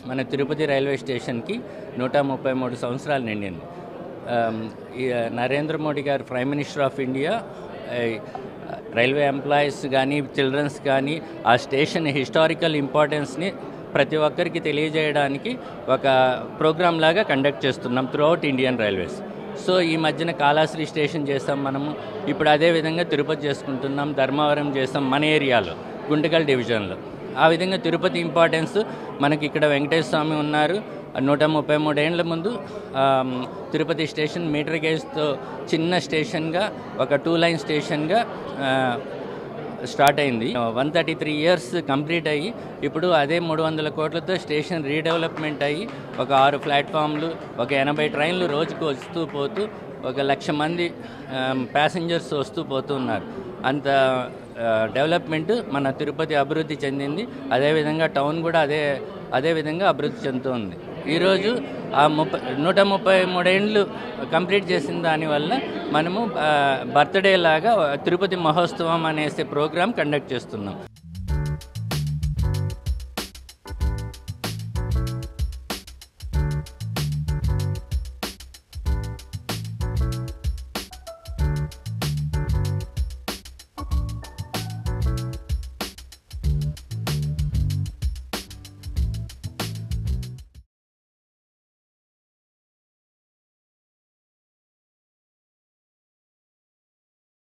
మన తిరుపతి రైల్వే స్టేషన్కి 133 సంవత్సరాలు నిండింది. నరేంద్ర మోడీ గారు prime minister of India railway employees కానీ చిల్డ్రన్స్ కానీ ఆ స్టేషన్ హిస్టారికల్ ఇంపార్టెన్స్ని ప్రతి ఒక్కరికి తెలియజేయడానికి ఒక ప్రోగ్రామ్ లాగా కండక్ట్ చేస్తున్నాం త్రూఅవుట్ ఇండియన్ రైల్వేస్. సో ఈ మధ్యన కాళాశ్రీ స్టేషన్ చేస్తాం మనము, ఇప్పుడు అదేవిధంగా తిరుపతి చేసుకుంటున్నాం, ధర్మవరం చేస్తాం మన ఏరియాలో గుంటకల్ డివిజన్లో. ఆ విధంగా తిరుపతి ఇంపార్టెన్స్ మనకి ఇక్కడ వెంకటేశ్వర స్వామి ఉన్నారు. 133 ఏళ్ల ముందు తిరుపతి స్టేషన్ మీటర్ గేజ్తో చిన్న స్టేషన్గా ఒక 2 లైన్ స్టేషన్గా స్టార్ట్ అయింది. 133 ఇయర్స్ కంప్లీట్ అయ్యి ఇప్పుడు అదే 300 కోట్లతో స్టేషన్ రీడెవలప్మెంట్ అయ్యి ఒక 6 ప్లాట్ఫామ్లు, ఒక 80 ట్రైన్లు రోజుకు వస్తూ పోతూ 1,00,000 మంది ప్యాసింజర్స్ వస్తూ పోతూ ఉన్నారు. అంత డెవలప్మెంట్ మన తిరుపతి అభివృద్ధి చెందింది. అదేవిధంగా టౌన్ కూడా అదే విధంగా అభివృద్ధి చెందుతుంది. ఈరోజు ఆ 133 ఏళ్ళు కంప్లీట్ చేసిన దానివల్ల మనము బర్త్డే లాగా తిరుపతి మహోత్సవం అనేసి ప్రోగ్రాం కండక్ట్ చేస్తున్నాం.